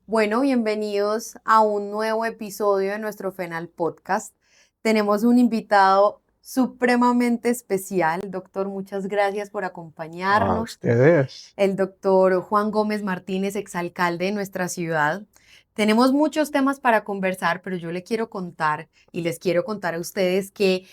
Bueno, bienvenidos a un nuevo episodio de nuestro FENAL Podcast. Tenemos un invitado supremamente especial. Doctor, muchas gracias por A acompañarnos. ustedes. El doctor Juan Gómez Martínez, exalcalde de nuestra ciudad. Tenemos muchos temas para conversar, pero yo le quiero contar y les quiero contar a ustedes que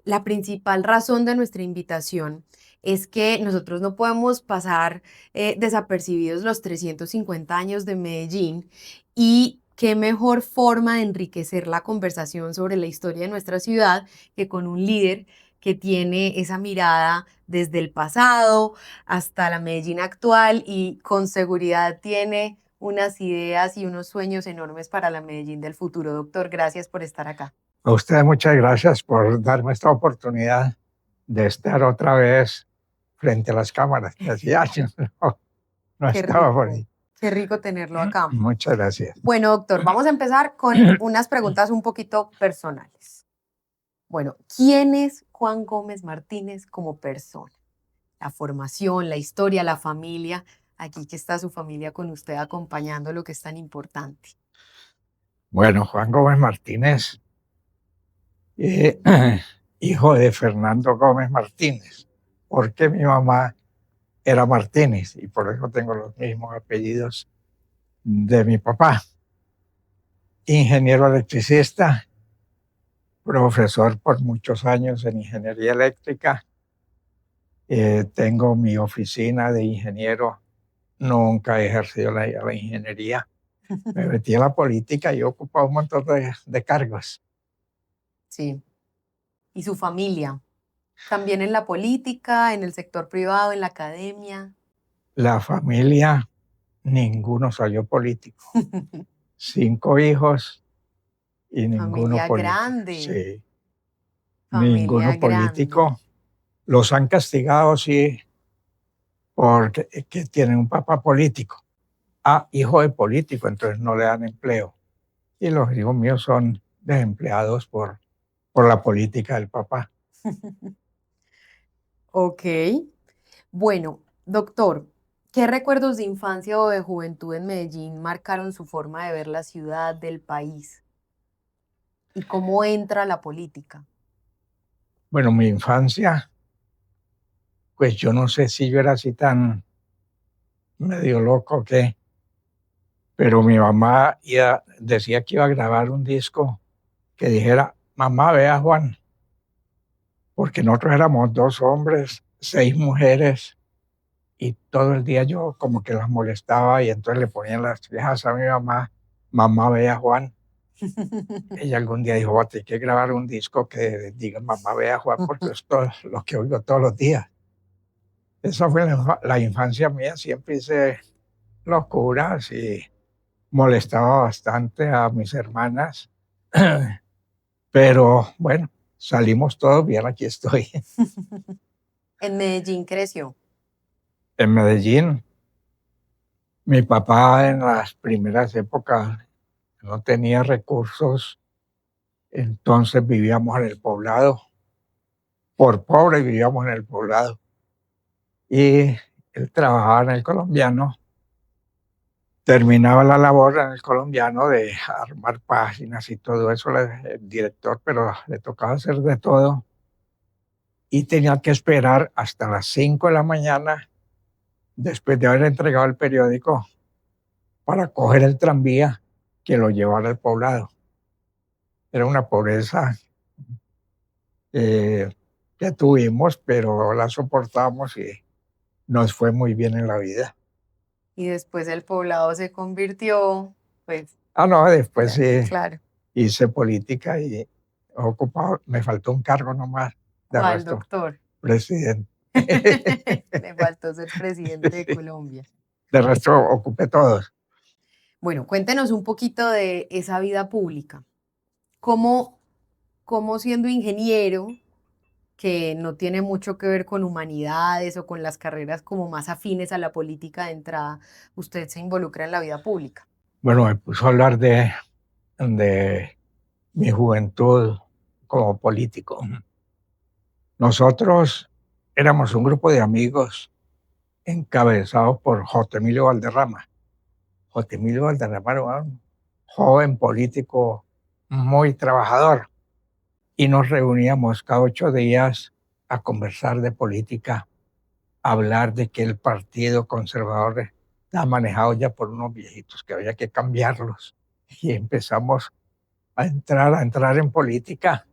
la principal razón de nuestra invitación es que nosotros no podemos pasar desapercibidos los 350 años de Medellín, y qué mejor forma de enriquecer la conversación sobre la historia de nuestra ciudad que con un líder que tiene esa mirada desde el pasado hasta la Medellín actual y con seguridad tiene unas ideas y unos sueños enormes para la Medellín del futuro. Doctor, gracias por estar acá. A ustedes muchas gracias por darme esta oportunidad de estar otra vez frente a las cámaras. Hacía años no Qué estaba por rico, ahí. qué rico tenerlo acá. Muchas gracias. Bueno, doctor, vamos a empezar con unas preguntas un poquito personales. Bueno, ¿quién es Juan Gómez Martínez como persona? La formación, la historia, la familia. Aquí que está su familia con usted acompañando lo que es tan importante. Bueno, Juan Gómez Martínez, hijo de Fernando Gómez Martínez, porque mi mamá era Martínez y por eso tengo los mismos apellidos de mi papá. Ingeniero electricista, profesor por muchos años en ingeniería eléctrica. Tengo mi oficina de ingeniero. Nunca he ejercido la ingeniería. Me metí en la política y he ocupado un montón de cargos. Sí. ¿Y su familia? ¿También en la política, en el sector privado, en la academia? La familia, ninguno salió político. 5 hijos y ninguno Familia político. grande. Sí, Familia ninguno político. grande. Los han castigado, sí, porque que tienen un papá político. Hijo de político, entonces no le dan empleo. Y los hijos míos son desempleados por la política del papá. Ok. Bueno, doctor, ¿qué recuerdos de infancia o de juventud en Medellín marcaron su forma de ver la ciudad, del país? ¿Y cómo entra la política? Bueno, mi infancia, pues yo no sé si yo era así tan medio loco que, pero mi mamá decía que iba a grabar un disco que dijera, mamá, ve a Juan, porque nosotros éramos 2 hombres, 6 mujeres, y todo el día yo como que las molestaba y entonces le ponían las viejas a mi mamá, mamá, ve a Juan. Ella algún día dijo, "Voy a tener que grabar un disco que diga mamá, ve a Juan", porque esto es lo que oigo todos los días. Esa fue la infancia mía, siempre hice locuras y molestaba bastante a mis hermanas, pero bueno, salimos todos bien, aquí estoy. En Medellín creció. En Medellín, mi papá en las primeras épocas no tenía recursos, entonces vivíamos en el poblado, por pobre vivíamos en el poblado, y él trabajaba en el Colombiano. Terminaba la labor en el Colombiano de armar páginas y todo eso, el director, pero le tocaba hacer de todo. Y tenía que esperar hasta las 5 de la mañana, después de haber entregado el periódico, para coger el tranvía que lo llevara al poblado. Era una pobreza que tuvimos, pero la soportamos y nos fue muy bien en la vida. Y después el poblado se convirtió, pues, No, después sí claro. hice política y ocupado, me faltó un cargo nomás, de ¿Cuál, resto, doctor? presidente. Le faltó ser presidente de Colombia. De resto ocupé todos. Bueno, cuéntenos un poquito de esa vida pública. ¿Cómo siendo ingeniero, que no tiene mucho que ver con humanidades o con las carreras como más afines a la política de entrada, usted se involucra en la vida pública? Bueno, me puso a hablar de mi juventud como político. Nosotros éramos un grupo de amigos encabezado por J. Emilio Valderrama. J. Emilio Valderrama era un joven político muy trabajador y nos reuníamos cada 8 días a conversar de política, a hablar de que el Partido Conservador estaba manejado ya por unos viejitos que había que cambiarlos. Y empezamos a entrar en política.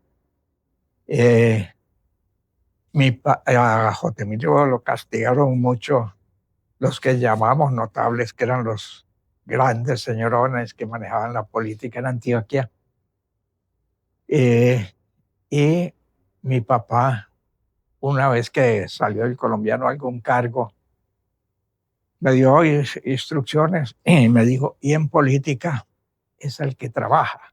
A J. Emilio lo castigaron mucho los que llamamos notables, que eran los grandes señorones que manejaban la política en Antioquia. Y mi papá, una vez que salió el colombiano a algún cargo, me dio instrucciones y me dijo, y en política es el que trabaja.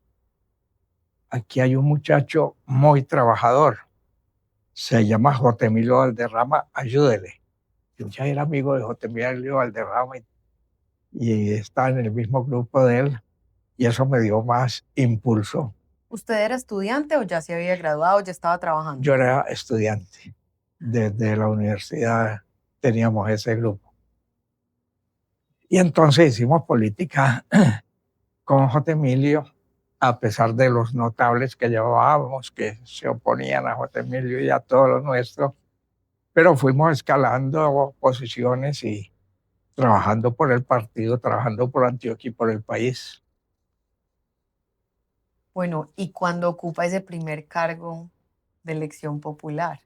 Aquí hay un muchacho muy trabajador, se llama J. Emilio Valderrama, ayúdele. Yo ya era amigo de J. Emilio Valderrama y estaba en el mismo grupo de él, y eso me dio más impulso. ¿Usted era estudiante o ya se había graduado, ya estaba trabajando? Yo era estudiante. Desde la universidad teníamos ese grupo. Y entonces hicimos política con J. Emilio, a pesar de los notables que llevábamos, que se oponían a J. Emilio y a todo lo nuestro, pero fuimos escalando posiciones y trabajando por el partido, trabajando por Antioquia y por el país. Bueno, ¿y cuando ocupa ese primer cargo de elección popular?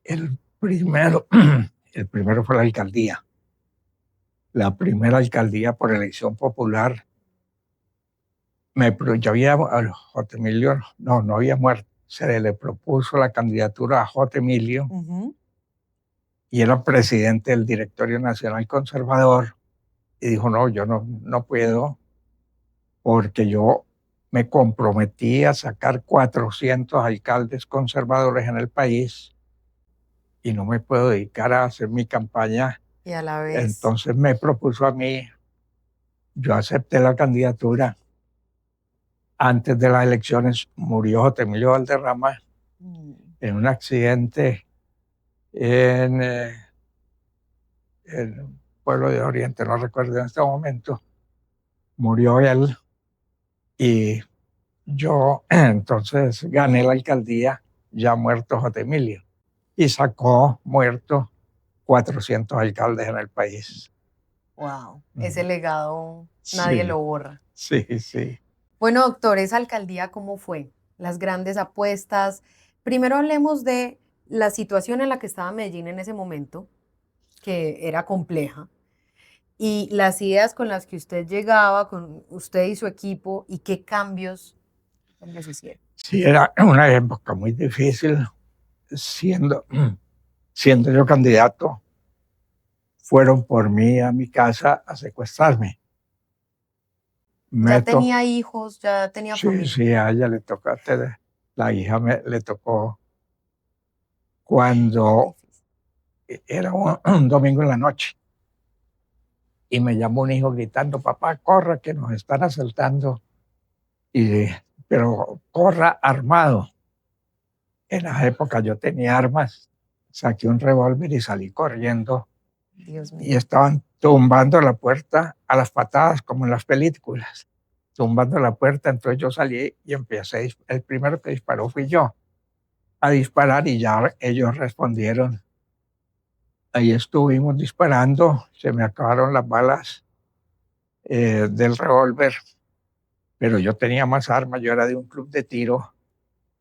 El primero, el primero fue la alcaldía. La primera alcaldía por elección popular. Ya había, J. Emilio, no había muerto. Se le propuso la candidatura a J. Emilio y era presidente del Directorio Nacional Conservador. Y dijo, no, yo no puedo, porque yo me comprometí a sacar 400 alcaldes conservadores en el país y no me puedo dedicar a hacer mi campaña. Y a la vez. Entonces me propuso a mí, yo acepté la candidatura. Antes de las elecciones murió J. Emilio Valderrama en un accidente en el pueblo de Oriente, no recuerdo en este momento. Murió él y yo entonces gané la alcaldía, ya muerto J. Emilio, y sacó muerto 400 alcaldes en el país. Wow, ese legado nadie lo borra. Sí, sí. Bueno, doctor, esa alcaldía, ¿cómo fue? Las grandes apuestas. Primero hablemos de la situación en la que estaba Medellín en ese momento, que era compleja, y las ideas con las que usted llegaba, con usted y su equipo, y qué cambios se hicieron. Sí, era una época muy difícil. Siendo yo candidato, fueron por mí a mi casa a secuestrarme. ¿Ya tenía hijos? ¿Ya tenía familia? Sí, a ella le tocó, la hija le tocó cuando era un domingo en la noche. Y me llamó un hijo gritando, papá, corra, que nos están asaltando. Pero corra armado. En esa época yo tenía armas, saqué un revólver y salí corriendo. Dios mío. Y estaban tumbando la puerta a las patadas, como en las películas. Tumbando la puerta, entonces yo salí y empecé. El primero que disparó fui yo, a disparar, y ya ellos respondieron. Ahí estuvimos disparando, se me acabaron las balas del revólver, pero yo tenía más armas, yo era de un club de tiro.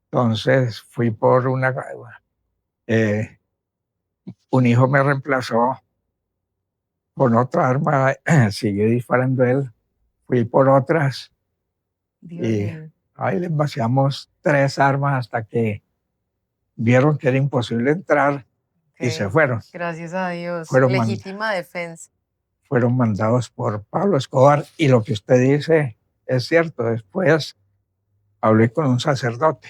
Entonces fui por un hijo me reemplazó con otra arma, siguió disparando él, fui por otras. Y ahí les vaciamos 3 armas hasta que vieron que era imposible entrar y se fueron. Gracias a Dios. Fueron Legítima defensa. Fueron mandados por Pablo Escobar, y lo que usted dice es cierto. Después hablé con un sacerdote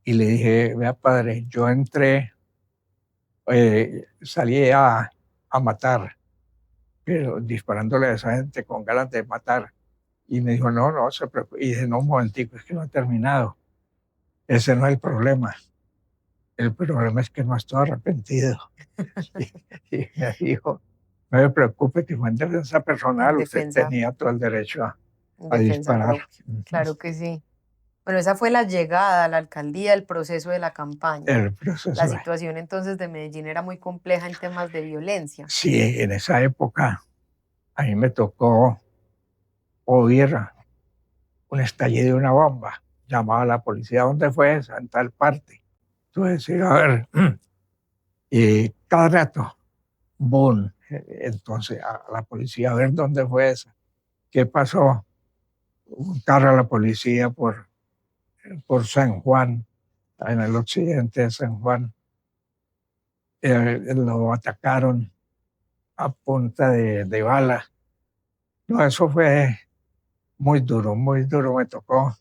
y le dije, vea padre, yo entré, salí a matar, pero disparándole a esa gente con ganas de matar. Y me dijo, no se preocupe. Y dije, no, un momentico, es que no he terminado. Ese no es el problema. El problema es que no estoy arrepentido. Y me dijo, no me preocupe, que fue en defensa En personal, usted defensa, tenía todo el derecho en a defensa disparar. propia. Ujú. Claro que sí. Bueno, esa fue la llegada a la alcaldía, el proceso de la campaña. El La proceso. situación entonces de Medellín era muy compleja en temas de violencia. Sí, en esa época a mí me tocó oír un estallido de una bomba. Llamaba a la policía, ¿dónde fue esa? En tal parte. Entonces, sí, a ver, y cada rato, boom. Entonces, a la policía, a ver dónde fue esa. ¿Qué pasó? Un carro a la policía por San Juan, en el occidente de San Juan. Lo atacaron a punta de bala. No, eso fue muy duro me tocó,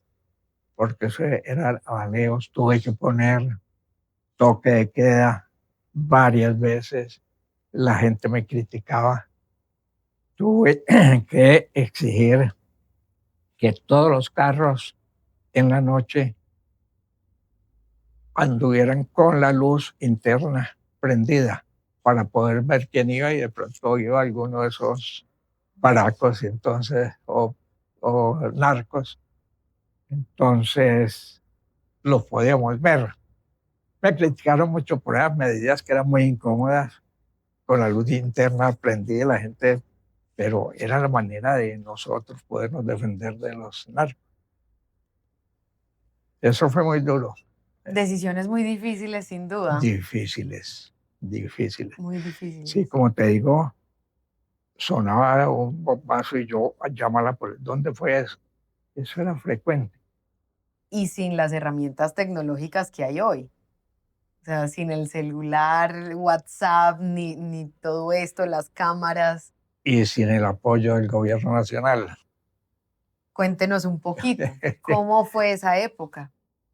porque eso era baleos, tuve que poner toque de queda varias veces, la gente me criticaba, tuve que exigir que todos los carros en la noche anduvieran con la luz interna prendida para poder ver quién iba y de pronto iba alguno de esos baracos entonces o narcos, entonces los podíamos ver. Me criticaron mucho por esas medidas que eran muy incómodas, con la luz interna prendida la gente, pero era la manera de nosotros podernos defender de los narcos. Eso fue muy duro. Decisiones muy difíciles, sin duda. Difíciles, difíciles. Muy Sí, difíciles. como te digo, sonaba un bombazo y yo llamaba por ¿dónde fue eso? Eso era frecuente. Y sin las herramientas tecnológicas que hay hoy. O sea, sin el celular, WhatsApp, ni todo esto, las cámaras. Y sin el apoyo del gobierno nacional. Cuéntenos un poquito, ¿cómo fue esa época?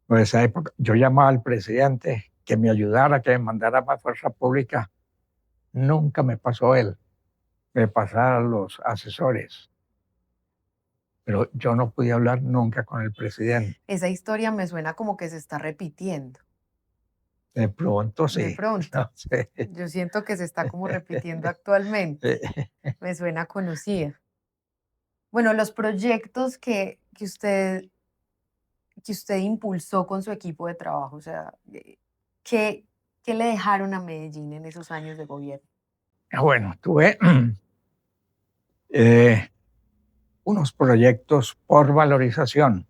En esa época yo llamaba al presidente que me ayudara, que me mandara más fuerza pública. Nunca me pasó él, me pasaron los asesores, pero yo no pude hablar nunca con el presidente. Esa historia me suena como que se está repitiendo. De pronto De sí, pronto, no sé. yo siento que se está como repitiendo actualmente. Me suena conocida. Bueno, los proyectos que usted impulsó con su equipo de trabajo, o sea, ¿qué, qué le dejaron a Medellín en esos años de gobierno? Bueno, tuve eh, unos proyectos por valorización.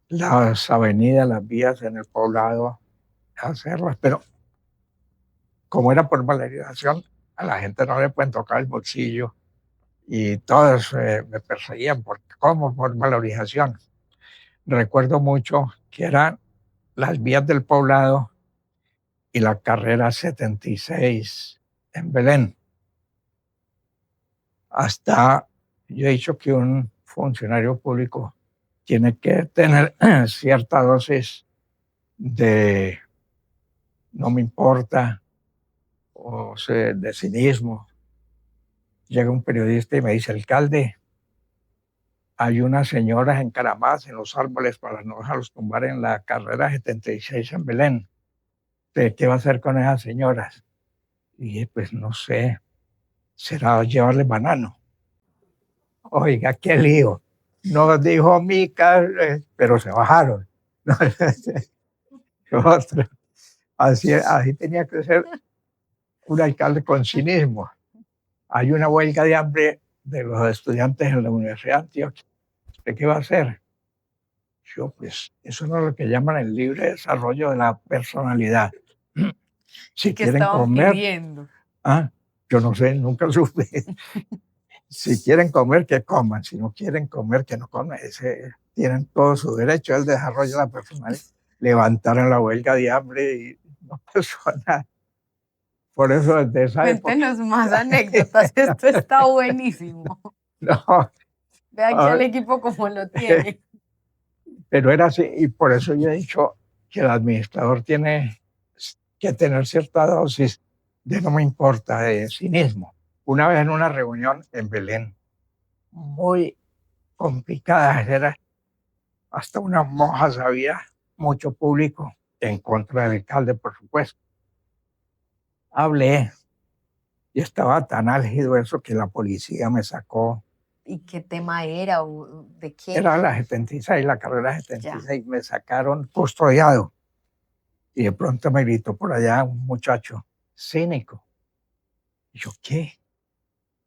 Las avenidas, las vías en el poblado, hacerlas, pero como era por valorización, a la gente no le pueden tocar el bolsillo y todos me perseguían, ¿cómo? Por valorización. Recuerdo mucho que eran las vías del poblado y la carrera 76 en Belén. Hasta yo he dicho que un funcionario público tiene que tener cierta dosis de no me importa o sea, de cinismo. Llega un periodista y me dice, alcalde, hay unas señoras encaramadas en los árboles para no dejarlos tumbar en la carrera 76 en Belén. ¿Qué va a hacer con esas señoras? Y pues no sé, será llevarle banano. Oiga, qué lío. Nos dijo Mica, pero se bajaron. Otro. Así tenía que ser un alcalde con cinismo. Hay una huelga de hambre de los estudiantes en la Universidad de Antioquia. ¿Usted qué va a hacer? Yo, pues, eso no es lo que llaman el libre desarrollo de la personalidad. ¿Y Si qué quieren estaban comer, pidiendo? yo no sé, nunca supe. Si quieren comer, que coman. Si no quieren comer, que no coman. Tienen todo su derecho al desarrollo de la personalidad. Levantaron la huelga de hambre y no pasó nada. Por eso, desde esa época. Cuéntenos más anécdotas, esto está buenísimo. No, Ve aquí al a equipo como lo tiene. pero era así, y por eso yo he dicho que el administrador tiene que tener cierta dosis de no me importa, de cinismo. Una vez en una reunión en Belén, muy complicada, era hasta unas monjas, había mucho público, en contra del alcalde, por supuesto. Hablé y estaba tan álgido eso que la policía me sacó. ¿Y qué tema era o de qué? Era la 76, la carrera Ya. 76, me sacaron custodiado. Y de pronto me gritó por allá un muchacho, cínico. Y yo, ¿qué?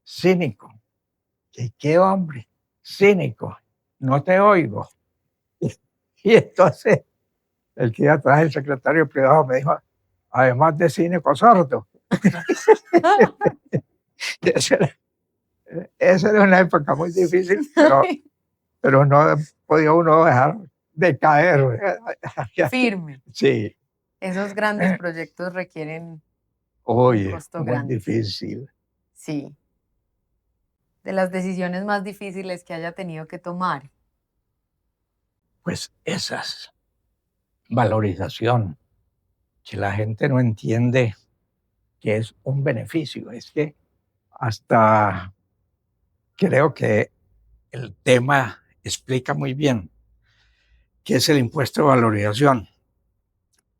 Cínico. ¿Qué hombre? Cínico. No te oigo. Y entonces el que iba atrás, el secretario privado, me dijo, además de cínico, sordo. Esa era, esa era una época muy difícil, pero no podía uno dejar de caer. Firme. Sí. Esos grandes proyectos requieren un Oye, costo muy grande. difícil. Sí. De las decisiones más difíciles que haya tenido que tomar. Pues esas, valorización, que la gente no entiende que es un beneficio. Es que hasta creo que el tema explica muy bien qué es el impuesto de valorización.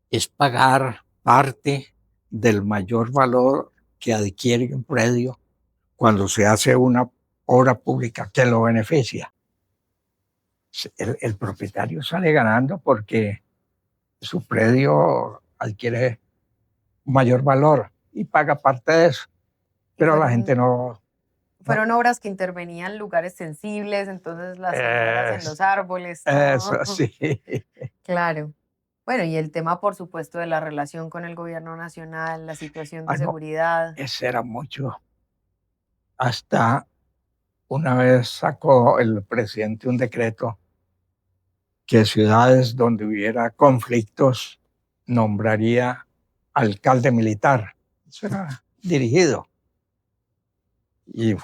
Es pagar parte del mayor valor que adquiere un predio cuando se hace una obra pública que lo beneficia. El propietario sale ganando porque su predio adquiere mayor valor y paga parte de eso, Y pero la gente no. fueron obras que intervenían lugares sensibles, entonces las señoras en los árboles, todo. Eso sí. Claro. Bueno, y el tema, por supuesto, de la relación con el gobierno nacional, la situación de Ah, no, seguridad. ese era mucho. Hasta una vez sacó el presidente un decreto que ciudades donde hubiera conflictos nombraría alcalde militar. Eso era dirigido. Y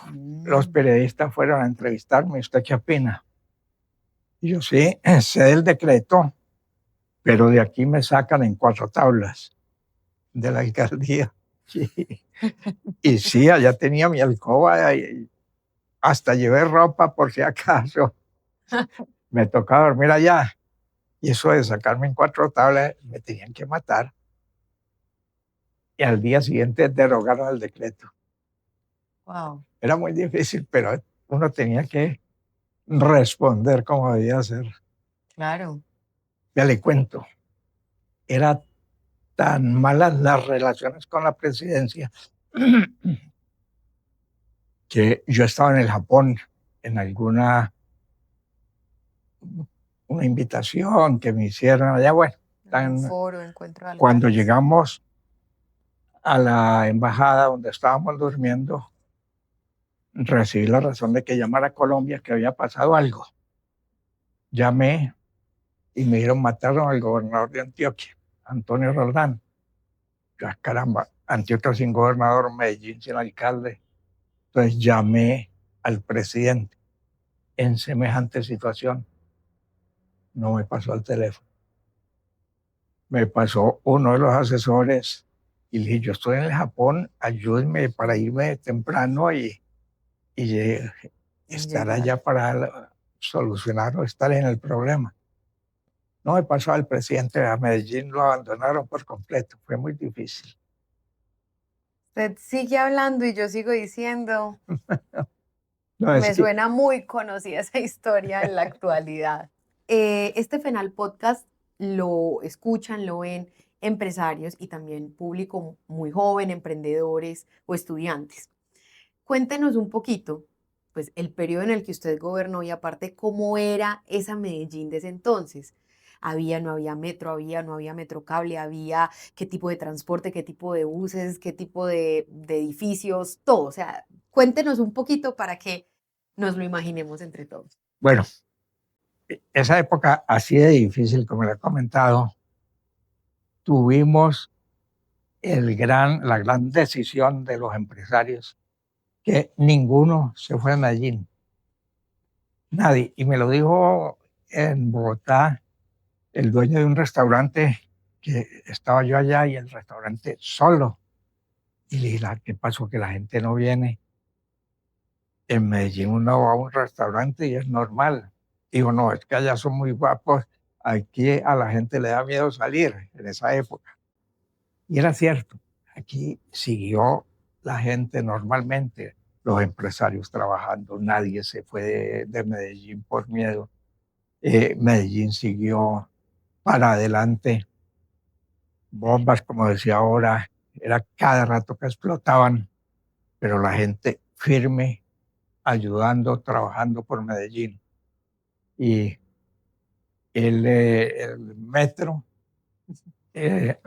los Mm. periodistas fueron a entrevistarme, ¿usted qué opina? Y yo sí, sé del decreto, pero de aquí me sacan en 4 tablas de la alcaldía. Y sí, allá tenía mi alcoba y hasta llevé ropa por si acaso. Me tocaba dormir allá. Y eso de sacarme en 4 tablas, me tenían que matar. Y al día siguiente derogaron el decreto. Wow, Era muy difícil, pero uno tenía que responder como debía ser. claro. Ya le cuento, era tan malas las relaciones con la presidencia que yo estaba en el Japón en alguna una invitación que me hicieron allá. Bueno, Un foro, encuentro de cuando alcaldes. llegamos a la embajada donde estábamos durmiendo, recibí la razón de que llamara a Colombia, que había pasado algo. Llamé y me dijeron mataron al gobernador de Antioquia, Antonio Roldán. Yo, "Ah, caramba, Antioquia sin gobernador, Medellín sin alcalde". Entonces llamé al presidente en semejante situación. No me pasó al teléfono. Me pasó uno de los asesores y le dije, yo estoy en el Japón, ayúdenme para irme temprano y estar Llegar. allá para solucionar o estar en el problema. No me pasó al presidente de Medellín, lo abandonaron por completo, fue muy difícil. Usted sigue hablando y yo sigo diciendo, No, es me que, suena muy conocida esa historia en la actualidad. Este Fenal Podcast lo escuchan, lo ven empresarios y también público muy joven, emprendedores o estudiantes. Cuéntenos un poquito, pues, el periodo en el que usted gobernó y aparte cómo era esa Medellín de ese entonces. Había, no había metro, había, no había metrocable, había qué tipo de transporte, qué tipo de buses, qué tipo de edificios, todo. O sea, cuéntenos un poquito para que nos lo imaginemos entre todos. bueno, esa época así de difícil, como le he comentado, tuvimos la gran decisión de los empresarios que ninguno se fue a Medellín, nadie. Y me lo dijo en Bogotá el dueño de un restaurante que estaba yo allá y el restaurante solo. Y le dije, ¿qué pasó? Que la gente no viene. En Medellín uno va a un restaurante y es normal. Digo, no, es que allá son muy guapos, aquí a la gente le da miedo salir en esa época. Y era cierto, aquí siguió la gente normalmente, los empresarios trabajando, nadie se fue de Medellín por miedo. Medellín siguió para adelante, bombas, como decía ahora, era cada rato que explotaban, pero la gente firme, ayudando, trabajando por Medellín. Y el metro, eh,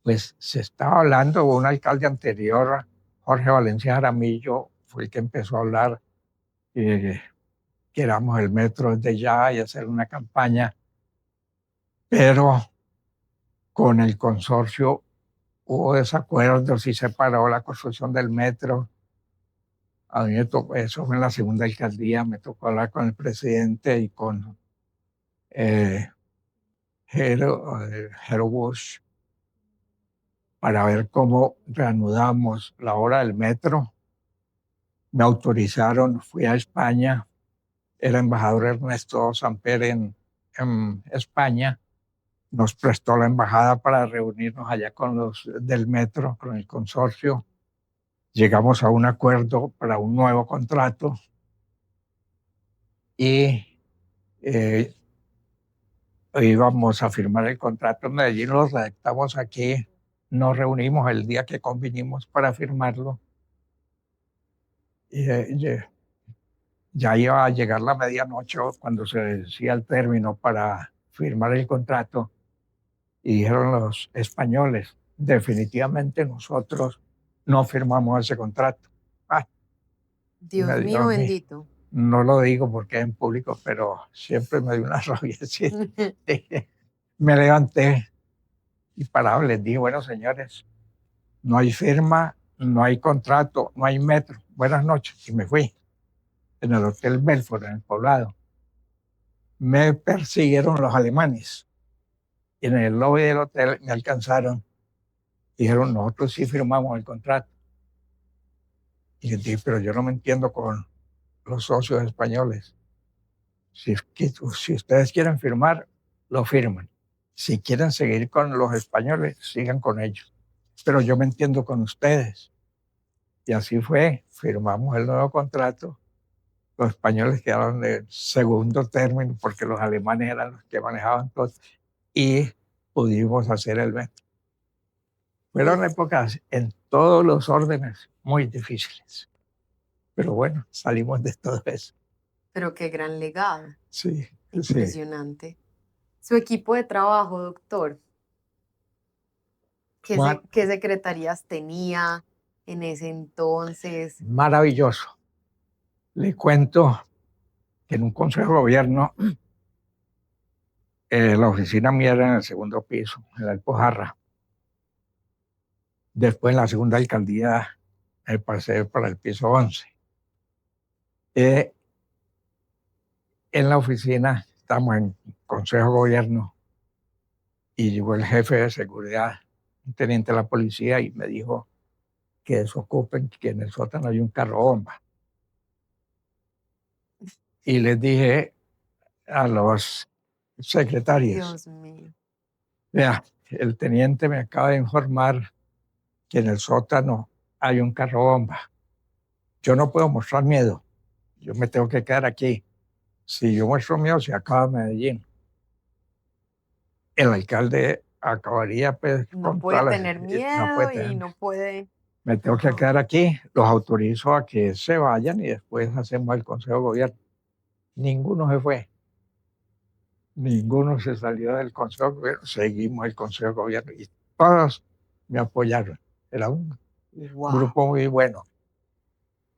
pues se estaba hablando, un alcalde anterior, Jorge Valencia Jaramillo, fue el que empezó a hablar que queramos el metro desde ya y hacer una campaña, pero con el consorcio hubo desacuerdos y se paró la construcción del metro. A mí me tocó, eso fue en la segunda alcaldía, me tocó hablar con el presidente y con eh, Jero Bush para ver cómo reanudamos la obra del metro. Me autorizaron, fui a España, el embajador Ernesto Samper en España nos prestó la embajada para reunirnos allá con los del metro, con el consorcio. Llegamos a un acuerdo para un nuevo contrato y eh, íbamos a firmar el contrato en Medellín, lo redactamos aquí, nos reunimos el día que convinimos para firmarlo. Y, ya iba a llegar la medianoche cuando se decía el término para firmar el contrato y dijeron los españoles, definitivamente nosotros no firmamos ese contrato. Ah, Dios me dio a mío mí, bendito. no lo digo porque es en público, pero siempre me dio una rabia. Sí. Me levanté y parado les dije, bueno, señores, no hay firma, no hay contrato, no hay metro. Buenas noches. Y me fui en el Hotel Belfort, en el Poblado. Me persiguieron los alemanes. Y en el lobby del hotel me alcanzaron. Dijeron, nosotros sí firmamos el contrato. Y les dije, pero yo no me entiendo con los socios españoles. Si ustedes quieren firmar, lo firman. Si quieren seguir con los españoles, sigan con ellos. Pero yo me entiendo con ustedes. Y así fue, firmamos el nuevo contrato. Los españoles quedaron de segundo término porque los alemanes eran los que manejaban todo y pudimos hacer el metro. Fueron épocas en todos los órdenes muy difíciles, pero bueno, salimos de todo eso. Pero qué gran legado, Sí, sí. impresionante. Su equipo de trabajo, doctor, ¿qué secretarías tenía en ese entonces? Maravilloso. Le cuento que en un consejo de gobierno, la oficina mía era en el segundo piso, en la Alpujarra. Después en la segunda alcaldía me pasé para el piso 11. En la oficina, estamos en consejo de gobierno, y llegó el jefe de seguridad, un teniente de la policía, y me dijo que desocupen, que en el sótano hay un carro bomba. Y les dije a los secretarios, Dios mío. vea, el teniente me acaba de informar que en el sótano hay un carro bomba. Yo no puedo mostrar miedo, yo me tengo que quedar aquí. Si yo muestro miedo, se acaba Medellín. El alcalde acabaría pues, No con puede todas las... tener No puede miedo y tener. no puede. Me tengo que quedar aquí, los autorizo a que se vayan y después hacemos el consejo de gobierno. Ninguno se fue, ninguno se salió del consejo de gobierno, seguimos el consejo de gobierno y todos me apoyaron. Era un Wow. grupo muy bueno.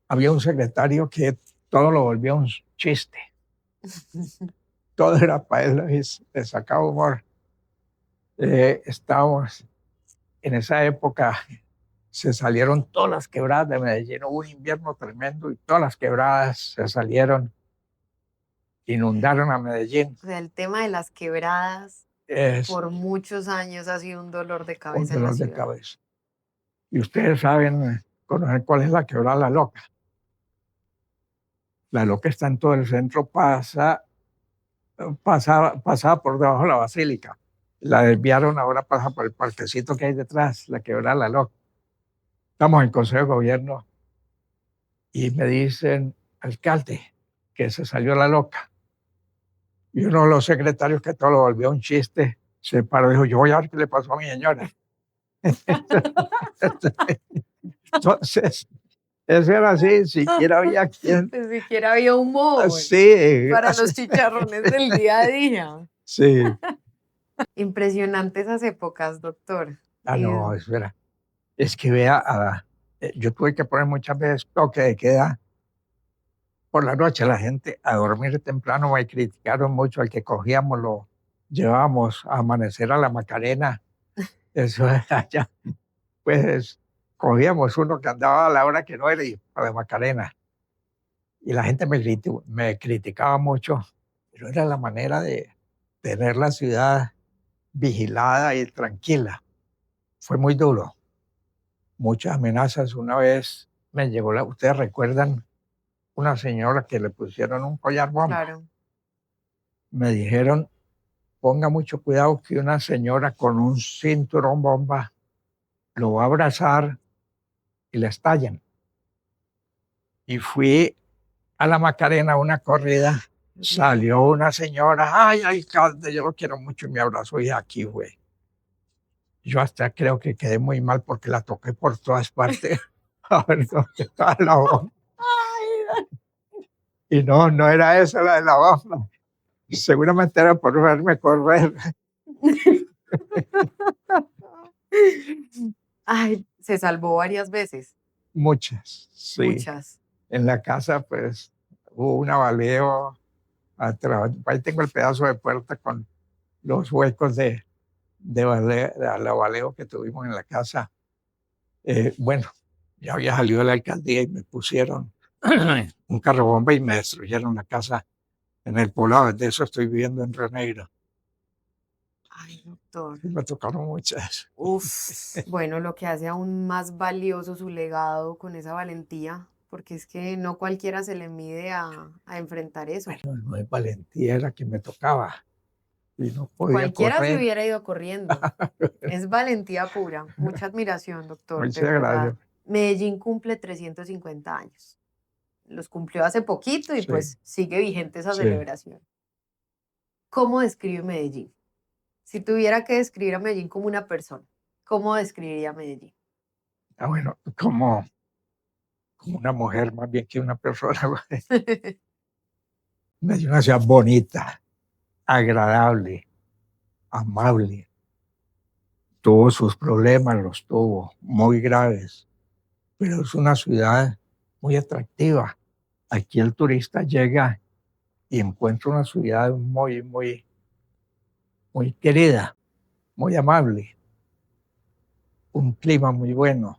Había un secretario que todo lo volvía un chiste, todo era para él, le sacaba humor. Estábamos en esa época, se salieron todas las quebradas de Medellín, hubo un invierno tremendo y todas las quebradas se salieron, inundaron a Medellín. O sea, el tema de las quebradas Es por muchos años ha sido un dolor de un cabeza en la dolor de ciudad. cabeza. Y ustedes saben, conocen cuál es la quebrada La Loca. La Loca está en todo el centro, pasa pasaba por debajo de la basílica. La desviaron, ahora pasa por el parquecito que hay detrás, la quebrada La Loca. Estamos en Consejo de Gobierno y me dicen, alcalde, que se salió La Loca. Y uno de los secretarios, que todo lo volvió un chiste, se paró y dijo, yo voy a ver qué le pasó a mi señora. Entonces, eso era así, siquiera había quien. Ni siquiera había humor Sí, para los chicharrones del día a día. sí. Impresionante esas épocas, doctor. No, espera. Es que vea, yo tuve que poner muchas veces toque de queda por la noche. La gente a dormir temprano me criticaron mucho al que cogíamos, lo llevábamos a amanecer a la Macarena. Eso era allá. Pues cogíamos uno que andaba a la hora que no era y para la Macarena. Y la gente me criticaba mucho, pero era la manera de tener la ciudad vigilada y tranquila. Fue muy duro. Muchas amenazas. Una vez me llegó ustedes recuerdan una señora que le pusieron un collar bomba. Claro. Me dijeron, ponga mucho cuidado que una señora con un cinturón bomba lo va a abrazar y le estallan. Y fui a la Macarena a una corrida, salió una señora, ay, alcalde, yo lo quiero mucho, y me abrazó y aquí fue. Yo hasta creo que quedé muy mal porque la toqué por todas partes. A ver dónde estaba la bomba. Y no, no era esa la de la bomba. Seguramente era por verme correr. Ay, se salvó varias veces, Muchas, sí. muchas. En la casa, pues, hubo un avaleo atrás. Ahí tengo el pedazo de puerta con los huecos del avaleo que tuvimos en la casa. Bueno, ya había salido de la alcaldía y me pusieron un carro bomba y me destruyeron la casa en el poblado. De eso estoy viviendo en Río Negro. Ay, doctor. Y me tocaron muchas. Uf, bueno, lo que hace aún más valioso su legado con esa valentía, porque es que no cualquiera se le mide a enfrentar eso. Bueno, no es valentía, era que me tocaba y no podía Cualquiera se correr. hubiera ido corriendo. Es valentía pura. Mucha admiración, doctor, de Muchas verdad. gracias. Medellín cumple 350 años. Los cumplió hace poquito y Sí, pues sigue vigente esa sí. celebración. ¿Cómo describe Medellín? Si tuviera que describir a Medellín como una persona, ¿cómo describiría a Medellín? Bueno, como una mujer más bien que una persona. Me dio una ciudad bonita, agradable, amable. Tuvo sus problemas, los tuvo, muy graves, pero es una ciudad muy atractiva. Aquí el turista llega y encuentra una ciudad muy querida, muy amable, un clima muy bueno.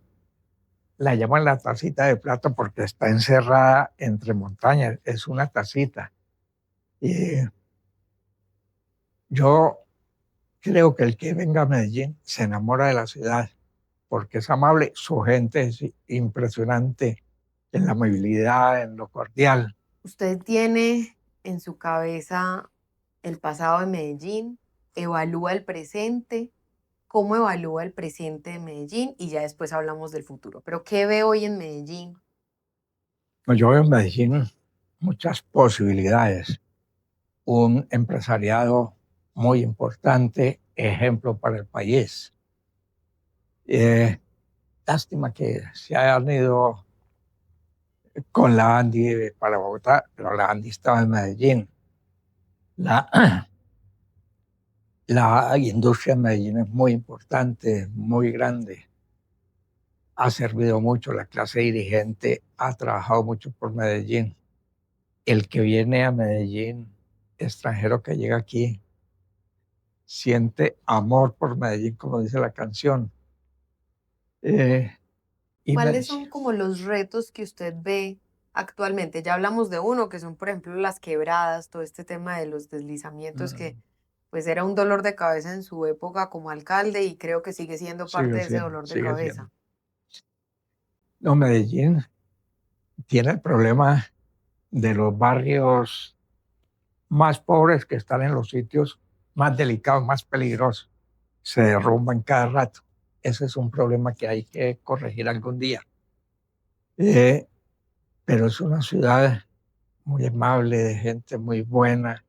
La llaman la tacita de plata porque está encerrada entre montañas, es una tacita. Y yo creo que el que venga a Medellín se enamora de la ciudad porque es amable, su gente es impresionante en la amabilidad, en lo cordial. Usted tiene en su cabeza el pasado de Medellín, evalúa el presente, cómo evalúa el presente de Medellín y ya después hablamos del futuro. Pero ¿qué ve hoy en Medellín? Pues yo veo en Medellín muchas posibilidades, un empresariado muy importante, ejemplo para el país. Lástima que se hayan ido con la Andy para Bogotá, pero la Andy estaba en Medellín. La, la industria en Medellín es muy importante, muy grande. Ha servido mucho, la clase dirigente ha trabajado mucho por Medellín. El que viene a Medellín, extranjero que llega aquí, siente amor por Medellín, como dice la canción. Eh, y ¿Cuáles Medellín, son como los retos que usted ve actualmente? Ya hablamos de uno, que son, por ejemplo, las quebradas, todo este tema de los deslizamientos que pues era un dolor de cabeza en su época como alcalde y creo que sigue siendo parte sigue de ese siendo, dolor de sigue siendo. cabeza. No, Medellín tiene el problema de los barrios más pobres que están en los sitios más delicados, más peligrosos. Se derrumban cada rato. Ese es un problema que hay que corregir algún día. Pero es una ciudad muy amable, de gente muy buena,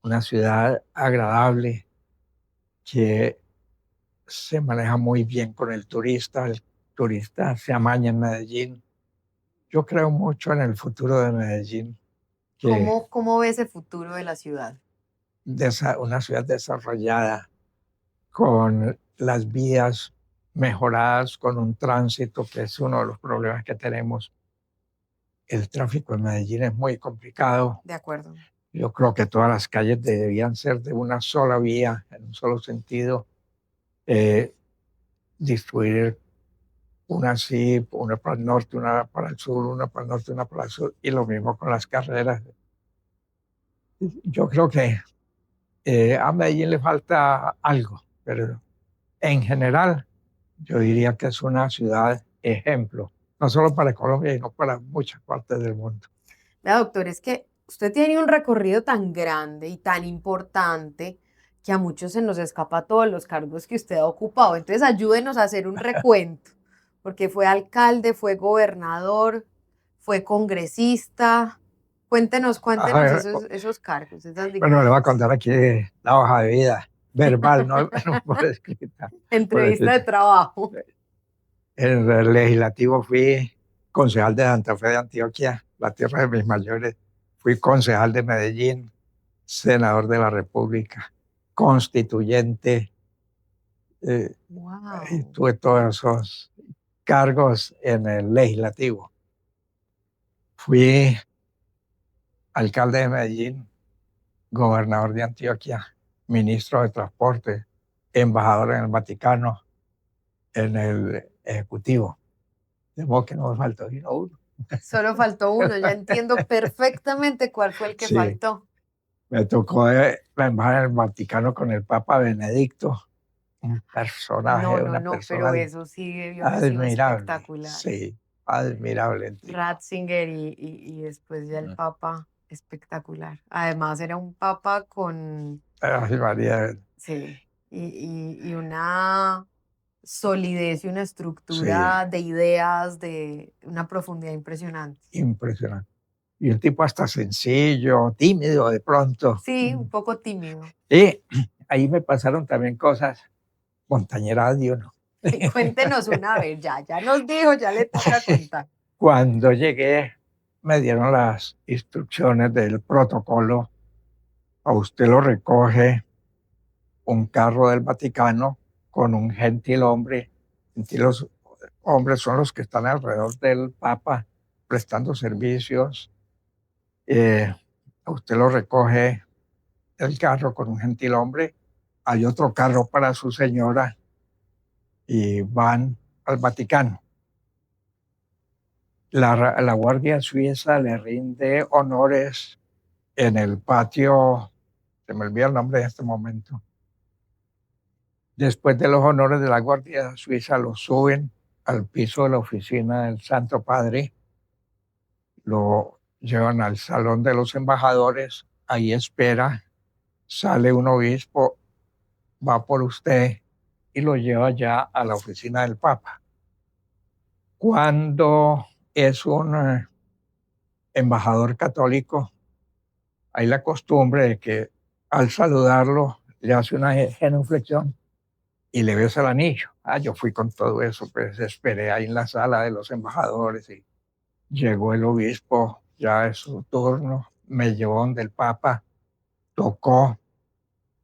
una ciudad agradable que se maneja muy bien con el turista se amaña en Medellín. Yo creo mucho en el futuro de Medellín, que ¿Cómo ve ese futuro de la ciudad? una ciudad desarrollada, con las vías mejoradas, con un tránsito que es uno de los problemas que tenemos. El tráfico en Medellín es muy complicado. De acuerdo. Yo creo que todas las calles deberían ser de una sola vía, en un solo sentido. Distribuir una así, una para el norte, una para el sur, una para el norte, una para el sur, y lo mismo con las carreras. Yo creo que a Medellín le falta algo, pero en general yo diría que es una ciudad ejemplo, no solo para Colombia, sino para muchas partes del mundo. Vea, doctor, es que usted tiene un recorrido tan grande y tan importante que a muchos se nos escapa todos los cargos que usted ha ocupado. Entonces, ayúdenos a hacer un recuento, porque fue alcalde, fue gobernador, fue congresista. Cuéntenos, A cuéntenos ver, esos cargos, esas bueno, le voy a dignidades. contar aquí la hoja de vida verbal, no, no por escrita. Por Entrevista de escrita. trabajo. En el legislativo fui concejal de Santa Fe de Antioquia, la tierra de mis mayores. Fui concejal de Medellín, senador de la República, constituyente. Y Wow. tuve todos esos cargos en el legislativo. Fui alcalde de Medellín, gobernador de Antioquia, ministro de Transporte, embajador en el Vaticano, en el Ejecutivo. De modo que no me faltó sino uno. Solo faltó uno, ya entiendo perfectamente cuál fue el que Sí, faltó. me tocó la embajada en el Vaticano con el Papa Benedicto, un personaje, No, una no, persona pero eso sí debió haber sido admirable, espectacular. sí, admirable el tipo. Ratzinger y después ya el Papa, espectacular. Además era un Papa con, Ay, María, sí, y una solidez y una sí, estructura de ideas de una profundidad impresionante. impresionante. Y un tipo hasta sencillo, tímido de pronto. Sí, un poco tímido. Y ahí me pasaron también cosas montañeras de uno. Cuéntenos una vez, ya nos dijo, ya le toca contar. Cuando llegué, me dieron las instrucciones del protocolo. A usted lo recoge un carro del Vaticano con un gentil hombre. Gentiles hombres son los que están alrededor del Papa prestando servicios. A usted lo recoge el carro con un gentil hombre. Hay otro carro para su señora y van al Vaticano. La Guardia Suiza le rinde honores en el patio, se me olvida el nombre en este momento. Después de los honores de la Guardia Suiza, lo suben al piso de la oficina del Santo Padre, lo llevan al salón de los embajadores, ahí espera, sale un obispo, va por usted y lo lleva ya a la oficina del Papa. Cuando es un embajador católico, hay la costumbre de que al saludarlo le hace una genuflexión y le besa el anillo. Yo fui con todo eso, pues esperé ahí en la sala de los embajadores y llegó el obispo, ya es su turno, me llevó donde el Papa, tocó,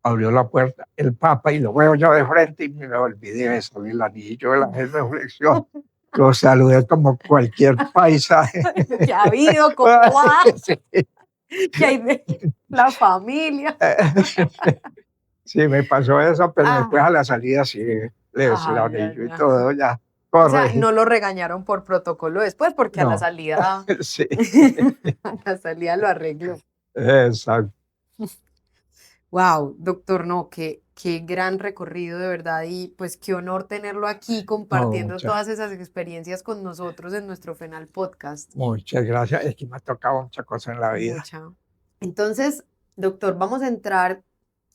abrió la puerta el Papa y lo veo yo de frente y me olvidé de salir el anillo de la genuflexión. Lo saludé como cualquier paisaje. ¿Qué ha habido? ¿Cómo va? Sí. ¿Qué hay de la familia? Sí, me pasó eso, pero después a Ah, la salida sí, le besé el ay, ay, anillo y ay. todo, ya O sea, corregí. no lo regañaron por protocolo después, porque a la No, salida, sí, a la salida lo arregló. exacto. Wow, doctor, no, qué gran recorrido de verdad y pues qué honor tenerlo aquí No, compartiendo todas esas experiencias con nosotros en nuestro FENAL Podcast. muchas gracias. Es que me ha tocado muchas cosas en la vida. Mucha. Entonces, Doctor, vamos a entrar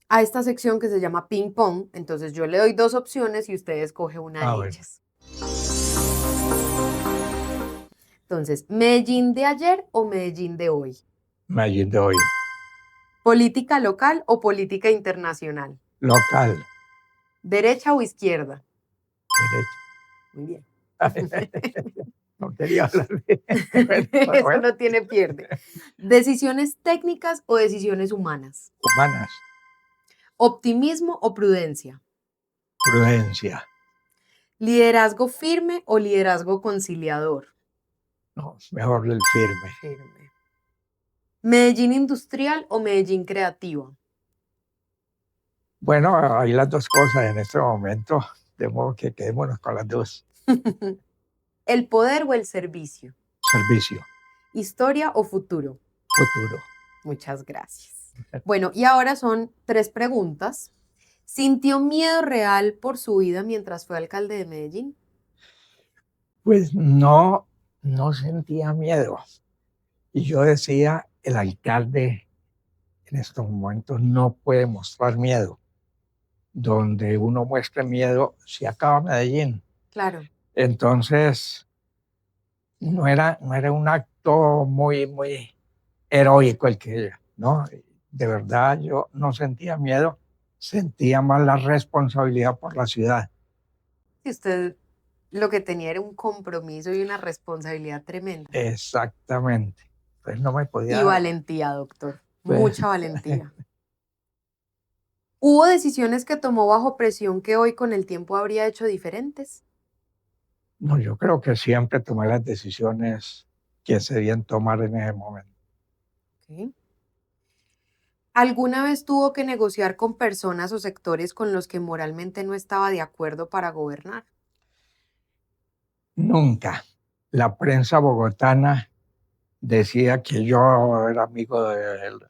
a esta sección que se llama ping pong. Entonces yo le doy dos opciones y usted escoge una Ah, de bueno, ellas. Entonces, ¿Medellín de ayer o Medellín de hoy? Medellín de hoy. ¿Política local o política internacional? Local, ¿Derecha o izquierda? derecho. Muy bien. No quería hablar de bueno, Eso bueno, no tiene pierde. ¿Decisiones técnicas o decisiones humanas? humanas, ¿Optimismo o prudencia? prudencia. ¿Liderazgo firme o liderazgo conciliador? No, mejor el firme. Firme. ¿Medellín industrial o Medellín creativa? Bueno, hay las dos cosas en este momento, de modo que quedémonos con las dos. ¿El poder o el servicio? Servicio, ¿Historia o futuro? futuro. Muchas gracias. Bueno, y ahora son tres preguntas. ¿Sintió miedo real por su vida mientras fue alcalde de Medellín? Pues no, no sentía miedo. Y yo decía, el alcalde en estos momentos no puede mostrar miedo. Donde uno muestre miedo, se acaba Medellín. Claro. Entonces, no era un acto muy heroico el que, ¿no? De verdad, yo no sentía miedo, sentía más la responsabilidad por la ciudad. Si usted lo que tenía era un compromiso y una responsabilidad tremenda. Exactamente. Pues no me Y podía, valentía, doctor. pues, Mucha valentía. ¿Hubo decisiones que tomó bajo presión que hoy con el tiempo habría hecho diferentes? no, yo creo que siempre tomé las decisiones que se debían tomar en ese momento. Ok. ¿Alguna vez tuvo que negociar con personas o sectores con los que moralmente no estaba de acuerdo para gobernar? Nunca. La prensa bogotana decía que yo era amigo de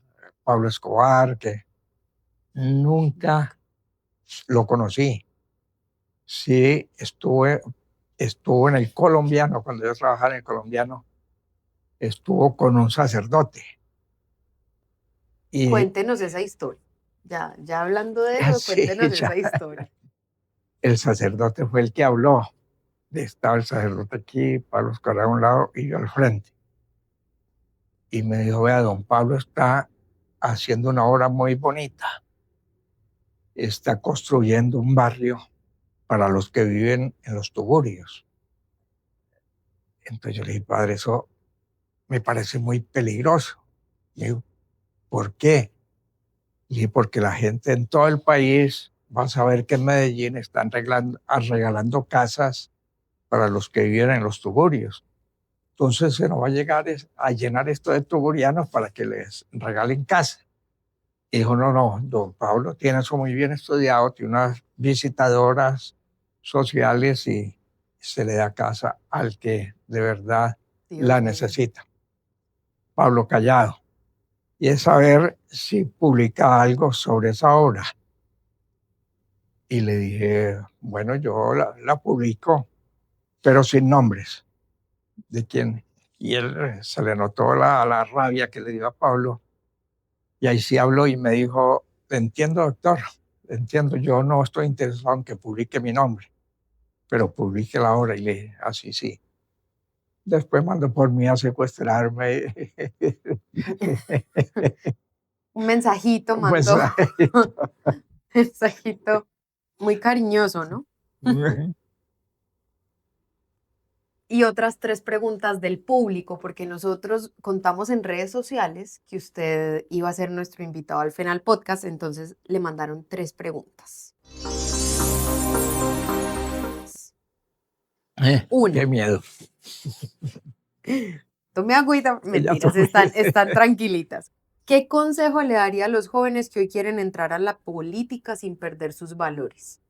Pablo Escobar, que nunca lo conocí. Sí, estuvo en el colombiano, cuando yo trabajaba en el colombiano, estuvo con un sacerdote. Y Cuéntenos esa historia. Ya hablando de eso, así, cuéntenos esa ya, historia. el sacerdote fue el que habló. Estaba el sacerdote aquí, Pablo Escobar a un lado y yo al frente. Y me dijo, vea, don Pablo está haciendo una obra muy bonita. Está construyendo un barrio para los que viven en los tugurios. Entonces yo le dije, padre, eso me parece muy peligroso. Y digo, ¿por qué? Y dije, porque la gente en todo el país va a saber que en Medellín están regalando casas para los que viven en los tugurios. Entonces se nos va a llegar a llenar esto de tugurianos para que les regalen casa. Y dijo, no, no, don Pablo tiene eso muy bien estudiado, tiene unas visitadoras sociales y se le da casa al que de verdad la Dios mío. necesita. Pablo Callado. Y es saber si publica algo sobre esa obra. Y le dije, bueno, yo la publico, pero sin nombres de quién. Y él se le notó la rabia que le dio a Pablo. Y ahí sí habló y me dijo, entiendo, doctor, entiendo, yo no estoy interesado en que publique mi nombre, pero publique la obra. Y le dije, así sí. Después mandó por mí a secuestrarme. Un mensajito Pues, mandó. Mensajito muy cariñoso, ¿no? Y otras tres preguntas del público, porque nosotros contamos en redes sociales que usted iba a ser nuestro invitado al final podcast, entonces le mandaron tres preguntas. qué Una, miedo. tome agüita, Ya mentiras, tomé. están tranquilitas. ¿Qué consejo le daría a los jóvenes que hoy quieren entrar a la política sin perder sus valores?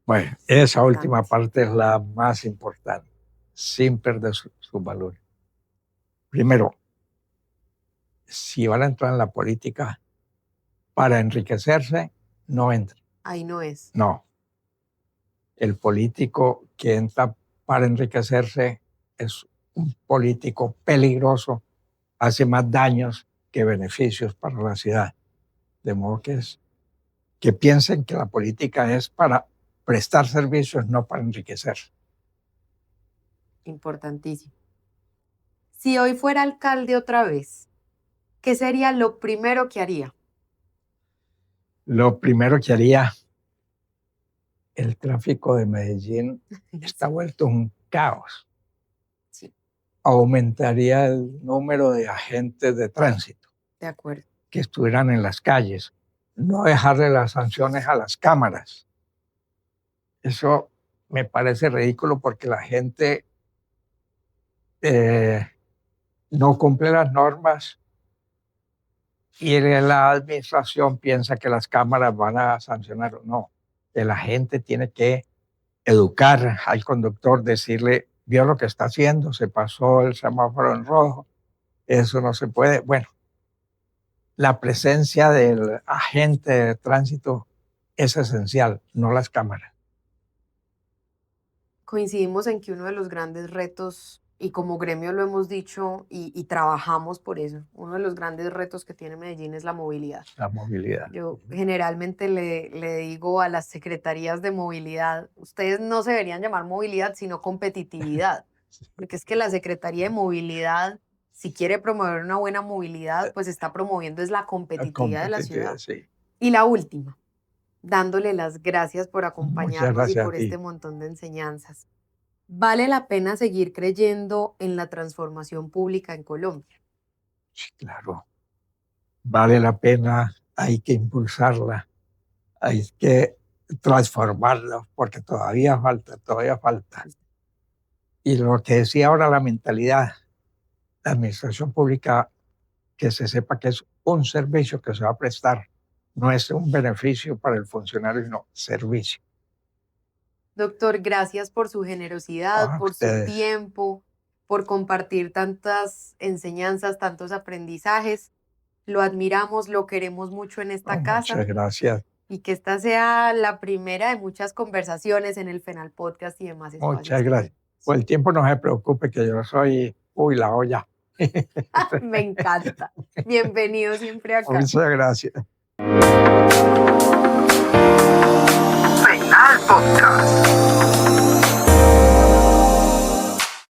Bueno, esa última Importante. parte es la más importante, sin perder sus valores. Primero, si van a entrar en la política para enriquecerse, no entren. Ahí no es. No, el político que entra para enriquecerse es un político peligroso, hace más daños que beneficios para la ciudad. De modo que piensen que la política es para prestar servicios, no para enriquecer. Importantísimo. Si hoy fuera alcalde otra vez, ¿qué sería lo primero que haría? Lo primero que haría, el tráfico de Medellín está vuelto un caos. Sí, Aumentaría el número de agentes de tránsito de acuerdo. que estuvieran en las calles, no dejarle las sanciones a las cámaras. Eso me parece ridículo porque la gente no cumple las normas y la administración piensa que las cámaras van a sancionar o no. Que la gente tiene que educar al conductor, decirle, vio lo que está haciendo, se pasó el semáforo en rojo, eso no se puede. Bueno, la presencia del agente de tránsito es esencial, no las cámaras. Coincidimos en que uno de los grandes retos, y como gremio lo hemos dicho y trabajamos por eso, uno de los grandes retos que tiene Medellín es la movilidad. La movilidad. Yo generalmente le digo a las secretarías de movilidad, ustedes no se deberían llamar movilidad, sino competitividad, porque es que la Secretaría de Movilidad, si quiere promover una buena movilidad, pues está promoviendo es la competitividad de la ciudad. Sí. Y la última, dándole las gracias por Muchas acompañarnos y gracias a por ti. este montón de enseñanzas. ¿Vale la pena seguir creyendo en la transformación pública en Colombia? Sí, claro. Vale la pena, hay que impulsarla, hay que transformarla, porque todavía falta. Y lo que decía ahora, la mentalidad, la administración pública, que se sepa que es un servicio que se va a prestar, no es un beneficio para el funcionario, sino servicio. Doctor, gracias por su generosidad, por su Ustedes, tiempo, por compartir tantas enseñanzas, tantos aprendizajes. Lo admiramos, lo queremos mucho en esta casa muchas gracias, y que esta sea la primera de muchas conversaciones en el FENAL Podcast y demás espacios muchas que gracias. tenemos. Por el tiempo no se preocupe, que yo soy jubilado ya. Me encanta. Bienvenido siempre acá. Muchas gracias. FENAL Podcast.